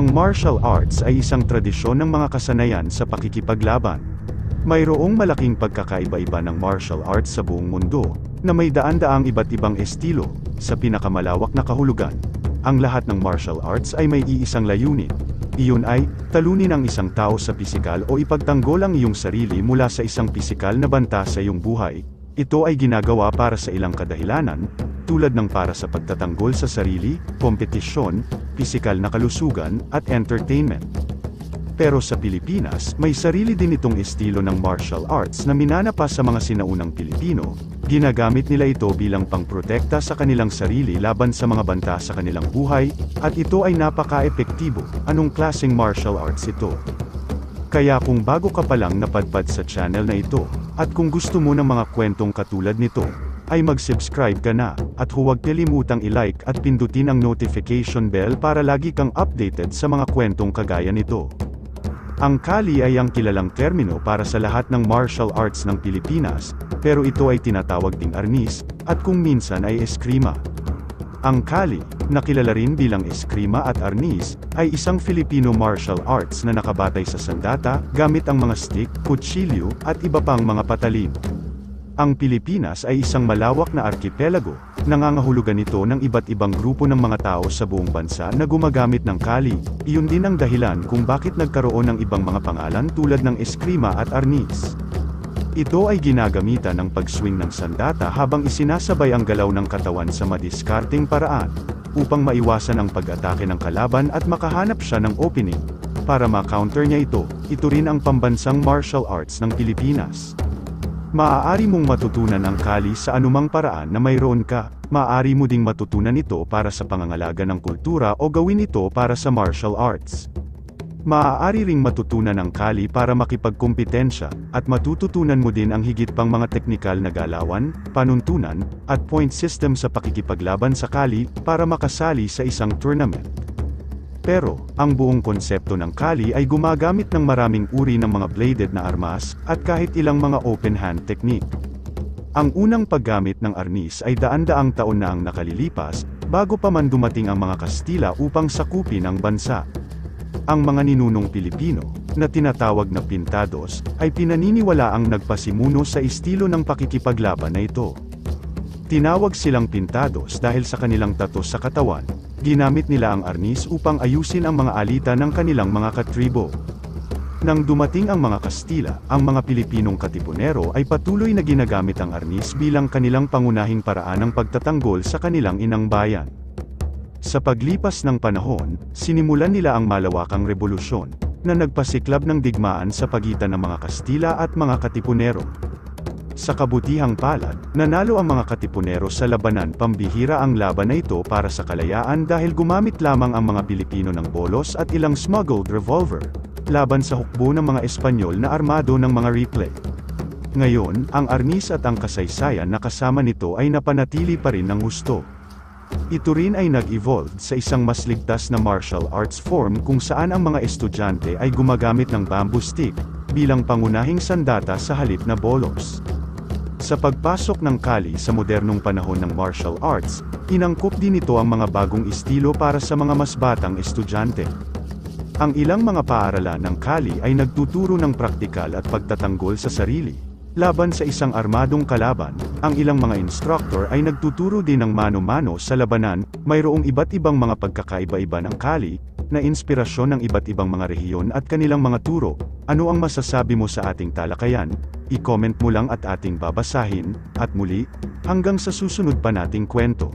Ang martial arts ay isang tradisyon ng mga kasanayan sa pakikipaglaban. Mayroong malaking pagkakaiba-iba ng martial arts sa buong mundo, na may daan-daang iba't ibang estilo, sa pinakamalawak na kahulugan. Ang lahat ng martial arts ay may iisang layunin. Iyon ay, talunin ang isang tao sa pisikal o ipagtanggol ang iyong sarili mula sa isang pisikal na banta sa iyong buhay. Ito ay ginagawa para sa ilang kadahilanan, tulad ng para sa pagtatanggol sa sarili, kompetisyon, pisikal na kalusugan, at entertainment. Pero sa Pilipinas, may sarili din itong estilo ng martial arts na minana pa sa mga sinaunang Pilipino. Ginagamit nila ito bilang pangprotekta sa kanilang sarili laban sa mga banta sa kanilang buhay, at ito ay napaka-epektibo. Anong klaseng martial arts ito? Kaya kung bago ka pa lang napadpad sa channel na ito, at kung gusto mo ng mga kwentong katulad nito, ay mag-subscribe ka na, at huwag kalimutang i-like at pindutin ang notification bell para lagi kang updated sa mga kwentong kagaya nito. Ang Kali ay ang kilalang termino para sa lahat ng martial arts ng Pilipinas, pero ito ay tinatawag ding arnis, at kung minsan ay eskrima. Ang Kali, na kilala rin bilang eskrima at arnis, ay isang Filipino martial arts na nakabatay sa sandata, gamit ang mga stick, kutsilyo, at iba pang mga patalim. Ang Pilipinas ay isang malawak na arkipelago, nangangahulugan ito ng iba't ibang grupo ng mga tao sa buong bansa na gumagamit ng Kali. Iyon din ang dahilan kung bakit nagkaroon ng ibang mga pangalan tulad ng eskrima at arnis. Ito ay ginagamitan ng pag-swing ng sandata habang isinasabay ang galaw ng katawan sa madiskarteng paraan, upang maiwasan ang pag-atake ng kalaban at makahanap siya ng opening. Para ma-counter niya ito, ito rin ang pambansang martial arts ng Pilipinas. Maaari mong matutunan ang Kali sa anumang paraan na mayroon ka. Maaari mo ding matutunan ito para sa pangangalaga ng kultura o gawin ito para sa martial arts. Maaari ring matutunan ang Kali para makipagkumpetensya, at matututunan mo din ang higit pang mga teknikal na galawan, panuntunan, at point system sa pakikipaglaban sa Kali para makasali sa isang tournament. Pero, ang buong konsepto ng Kali ay gumagamit ng maraming uri ng mga bladed na armas, at kahit ilang mga open hand technique. Ang unang paggamit ng arnis ay daan-daang taon na ang nakalilipas, bago pa man dumating ang mga Kastila upang sakupin ang bansa. Ang mga ninunong Pilipino, na tinatawag na pintados, ay pinaniniwalaang nagpasimuno sa estilo ng pakikipaglaban na ito. Tinawag silang pintados dahil sa kanilang tattoo sa katawan. Ginamit nila ang arnis upang ayusin ang mga alita ng kanilang mga katribo. Nang dumating ang mga Kastila, ang mga Pilipinong katipunero ay patuloy na ginagamit ang arnis bilang kanilang pangunahing paraan ng pagtatanggol sa kanilang inang bayan. Sa paglipas ng panahon, sinimulan nila ang malawakang revolusyon, na nagpasiklab ng digmaan sa pagitan ng mga Kastila at mga katipunero. Sa kabutihang palad, nanalo ang mga katipunero sa labanan. Pambihira ang laban na ito para sa kalayaan dahil gumamit lamang ang mga Pilipino ng bolos at ilang smuggled revolver, laban sa hukbo ng mga Espanyol na armado ng mga replay. Ngayon, ang arnis at ang kasaysayan na kasama nito ay napanatili pa rin ng husto. Ito rin ay nag-evolve sa isang mas ligtas na martial arts form kung saan ang mga estudyante ay gumagamit ng bamboo stick, bilang pangunahing sandata sa halip na bolos. Sa pagpasok ng Kali sa modernong panahon ng martial arts, inangkop din ito ang mga bagong estilo para sa mga mas batang estudyante. Ang ilang mga paaralan ng Kali ay nagtuturo ng praktikal at pagtatanggol sa sarili, laban sa isang armadong kalaban. Ang ilang mga instructor ay nagtuturo din ng mano-mano sa labanan. Mayroong iba't ibang mga pagkakaiba-iba ng Kali, na inspirasyon ng iba't ibang mga rehiyon at kanilang mga turo. Ano ang masasabi mo sa ating talakayan? I-comment mo lang at ating babasahin, at muli, hanggang sa susunod pa nating kwento.